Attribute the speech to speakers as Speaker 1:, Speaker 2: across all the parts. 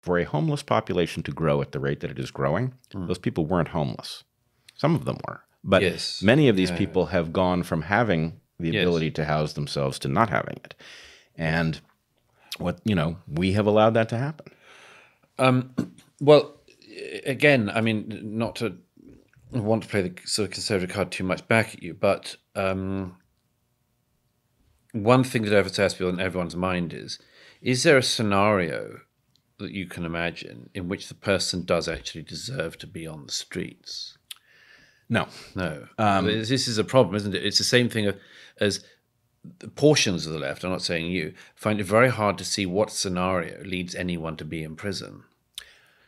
Speaker 1: for a homeless population to grow at the rate that it is growing, those people weren't homeless. Some of them were. But many of these people have gone from having the ability to house themselves to not having it. And we have allowed that to happen.
Speaker 2: Well, again, I mean, not to want to play the sort of conservative card too much back at you, but one thing that always has to be on everyone's mind is there a scenario that you can imagine in which the person does actually deserve to be on the streets?
Speaker 1: No.
Speaker 2: This is a problem, isn't it? It's the same thing as portions of the left, I'm not saying you, find it very hard to see what scenario leads anyone to be in prison.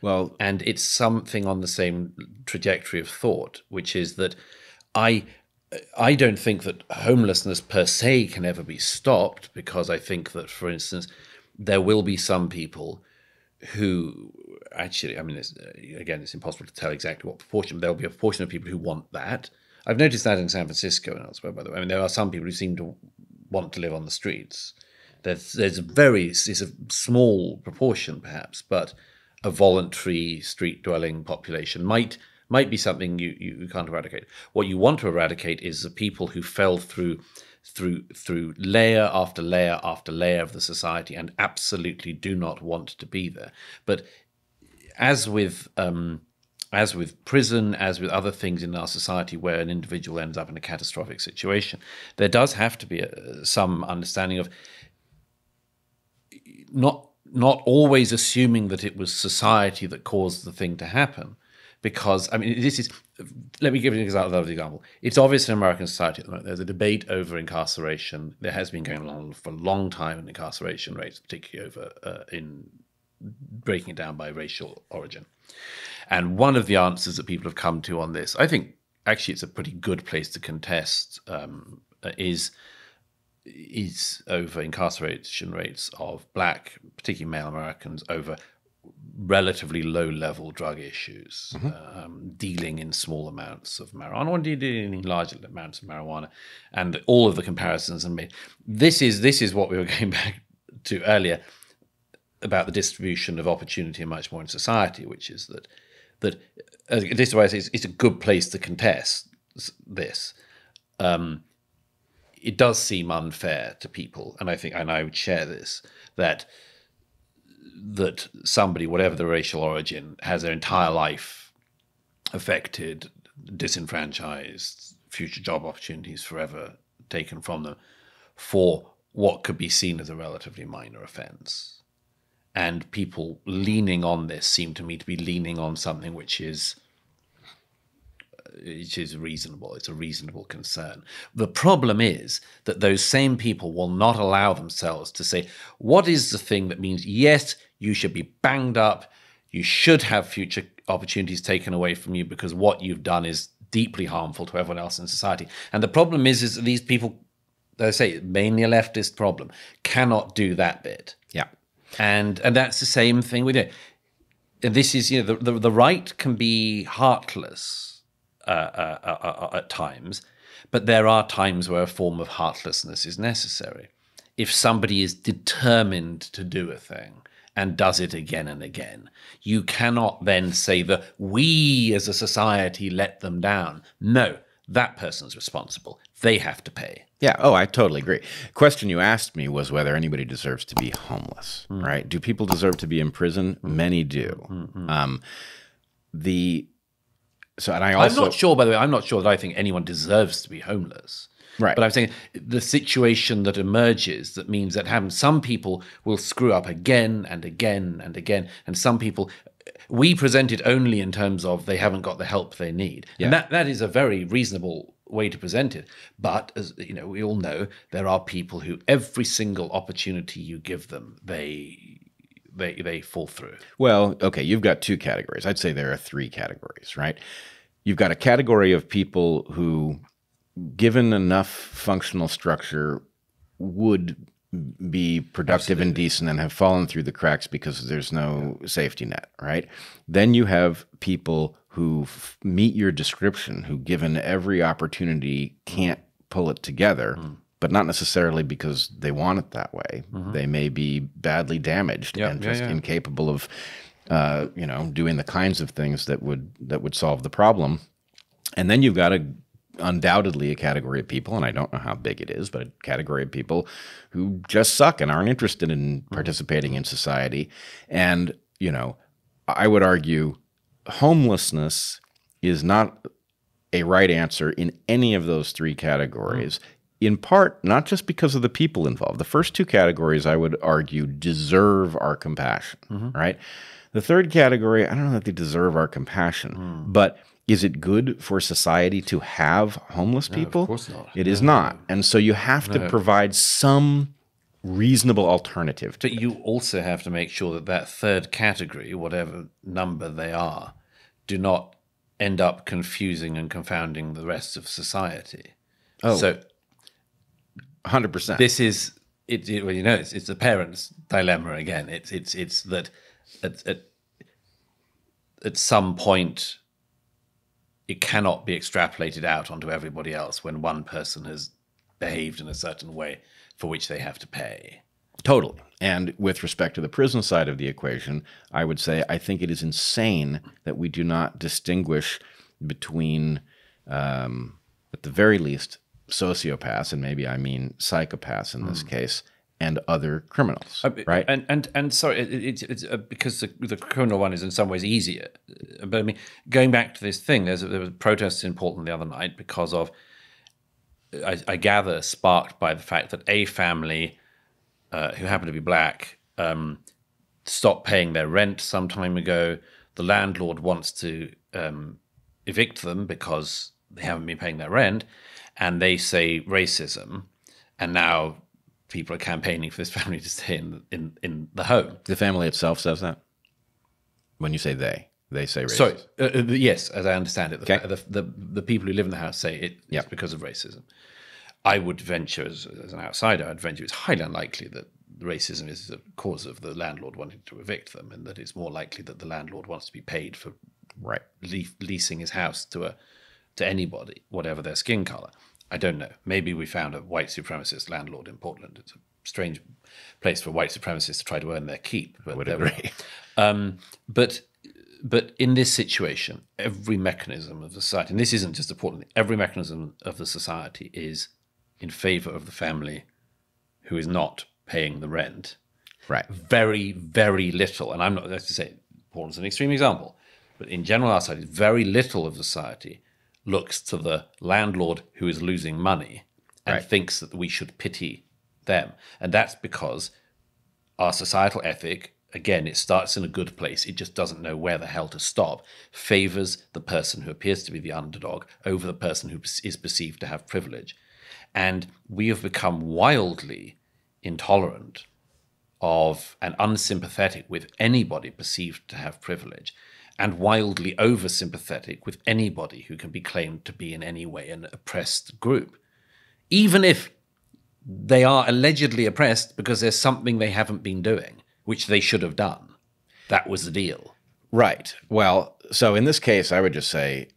Speaker 1: Well,
Speaker 2: and it's something on the same trajectory of thought, which is that I don't think that homelessness per se can ever be stopped, because I think that, for instance, there will be some people who actually, I mean, it's impossible to tell exactly what proportion, but there'll be a proportion of people who want that. I've noticed that in San Francisco and elsewhere, by the way. I mean, there are some people who seem to want to live on the streets. It's a small proportion, perhaps, but a voluntary street-dwelling population might be something you can't eradicate. What you want to eradicate is the people who fell through layer after layer after layer of the society and absolutely do not want to be there. But as with prison, as with other things in our society where an individual ends up in a catastrophic situation, there does have to be some understanding of not always assuming that it was society that caused the thing to happen. Because, I mean, let me give you another example. It's obvious in American society at the moment, there's a debate over incarceration. There has been going on for a long time in incarceration rates, particularly over in breaking it down by racial origin. And one of the answers that people have come to on this, I think actually it's a pretty good place to contest, is over incarceration rates of black, particularly male Americans, over relatively low-level drug issues, dealing in small amounts of marijuana, or indeed dealing in large amounts of marijuana, and all of the comparisons are made. This is what we were going back to earlier about the distribution of opportunity much more in society, which is that this is why I say it's a good place to contest this. It does seem unfair to people, and I would share this, that somebody, whatever the racial origin, has their entire life affected, disenfranchised, future job opportunities forever taken from them for what could be seen as a relatively minor offense. And people leaning on this seem to me to be leaning on something which is reasonable. It's a reasonable concern. The problem is that those same people will not allow themselves to say, what is the thing that means, yes, you should be banged up, you should have future opportunities taken away from you because what you've done is deeply harmful to everyone else in society. And the problem is that these people, as I say, mainly a leftist problem, cannot do that bit.
Speaker 1: Yeah.
Speaker 2: And that's the same thing we do. And this is, the right can be heartless at times, but there are times where a form of heartlessness is necessary. If somebody is determined to do a thing and does it again and again, you cannot then say that we as a society let them down. No, that person's responsible. They have to pay.
Speaker 1: Yeah. Oh, I totally agree. Question you asked me was whether anybody deserves to be homeless, right? Do people deserve to be in prison? Many do. And I also,
Speaker 2: I'm not sure, by the way, I'm not sure that I think anyone deserves to be homeless.
Speaker 1: Right.
Speaker 2: But I'm saying the situation that emerges that means that some people will screw up again and again and again, and some people, we present it only in terms of they haven't got the help they need. Yeah. And that is a very reasonable way to present it. But as you know, we all know there are people who every single opportunity you give them, they fall through.
Speaker 1: Well, okay, you've got two categories. I'd say there are three categories, right? You've got a category of people who, given enough functional structure, would be productive and decent and have fallen through the cracks because there's no safety net, right? Then you have people who meet your description, who, given every opportunity, can't pull it together, but not necessarily because they want it that way. They may be badly damaged and just incapable of doing the kinds of things that would solve the problem. And then you've got undoubtedly a category of people, and I don't know how big it is, but a category of people who just suck and aren't interested in participating in society. And, I would argue homelessness is not a right answer in any of those three categories, in part, not just because of the people involved. The first two categories, I would argue, deserve our compassion, right? The third category, I don't know that they deserve our compassion, but is it good for society to have homeless people?
Speaker 2: Of course not.
Speaker 1: It is not. And so you have to provide some reasonable alternative to
Speaker 2: But you also have to make sure that third category, whatever number they are, do not end up confusing and confounding the rest of society.
Speaker 1: Oh,
Speaker 2: so
Speaker 1: 100%.
Speaker 2: This is it's the parents' dilemma again. It's that at some point it cannot be extrapolated out onto everybody else when one person has behaved in a certain way for which they have to pay.
Speaker 1: Totally. And with respect to the prison side of the equation, I would say I think it is insane that we do not distinguish between, at the very least, sociopaths, and maybe I mean psychopaths in this case, and other criminals, right?
Speaker 2: And sorry, it's because the criminal one is in some ways easier. But I mean, going back to this thing, there was protests in Portland the other night because of, I gather, sparked by the fact that a family who happened to be black stopped paying their rent some time ago. The landlord wants to evict them because they haven't been paying their rent, and they say racism, and now people are campaigning for this family to stay in the home.
Speaker 1: The family itself says that? When you say they say racism.
Speaker 2: Sorry, yes, as I understand it,
Speaker 1: Okay.
Speaker 2: the people who live in the house say it's because of racism. I would venture, as an outsider, I'd venture it's highly unlikely that racism is the cause of the landlord wanting to evict them, and that it's more likely that the landlord wants to be paid for leasing his house to anybody, whatever their skin color. I don't know. Maybe we found a white supremacist landlord in Portland. It's a strange place for white supremacists to try to earn their keep. But
Speaker 1: I would agree.
Speaker 2: But in this situation, every mechanism of the society, and this isn't just a Portland thing, every mechanism of the society is in favor of the family who is not paying the rent.
Speaker 1: Right.
Speaker 2: Very, very little, and I'm not, let's just say, Portland's an extreme example, but in general, our society, very little of society looks to the landlord who is losing money and thinks that we should pity them. And that's because our societal ethic, again, it starts in a good place. It just doesn't know where the hell to stop. Favors the person who appears to be the underdog over the person who is perceived to have privilege. And we have become wildly intolerant of and unsympathetic with anybody perceived to have privilege, and wildly oversympathetic with anybody who can be claimed to be in any way an oppressed group, even if they are allegedly oppressed because there's something they haven't been doing, which they should have done. That was the deal.
Speaker 1: Right. Well, so in this case, I would just say,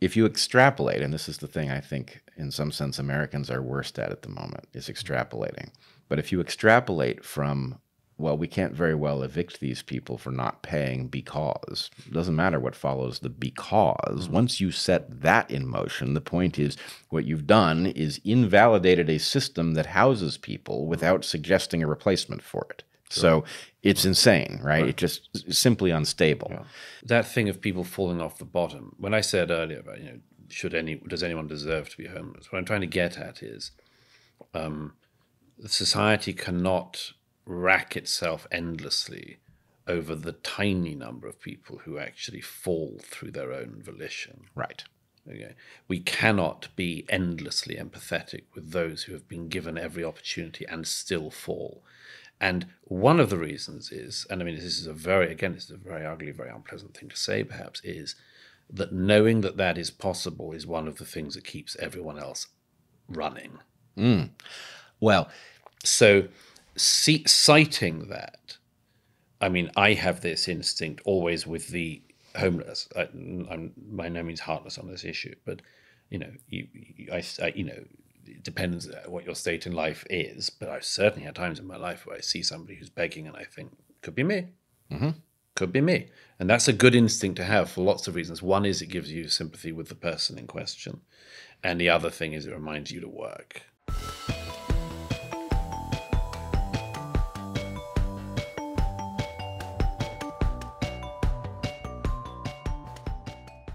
Speaker 1: if you extrapolate, and this is the thing I think in some sense Americans are worst at the moment, is extrapolating. But if you extrapolate from, well, we can't very well evict these people for not paying because, it doesn't matter what follows the because. Once you set that in motion, the point is what you've done is invalidated a system that houses people without suggesting a replacement for it. Sure. So it's insane, right? It's just simply unstable.
Speaker 2: Yeah. That thing of people falling off the bottom, when I said earlier about, does anyone deserve to be homeless? What I'm trying to get at is society cannot rack itself endlessly over the tiny number of people who actually fall through their own volition.
Speaker 1: Right.
Speaker 2: Okay. We cannot be endlessly empathetic with those who have been given every opportunity and still fall. And one of the reasons is, and I mean, this is a very ugly, very unpleasant thing to say, perhaps, is that knowing that that is possible is one of the things that keeps everyone else running.
Speaker 1: Well,
Speaker 2: so citing that, I mean, I have this instinct always with the homeless. I'm by no means heartless on this issue, but it depends what your state in life is. But I've certainly had times in my life where I see somebody who's begging and I think, could be me. Could be me. And that's a good instinct to have for lots of reasons. One is it gives you sympathy with the person in question. And the other thing is it reminds you to work.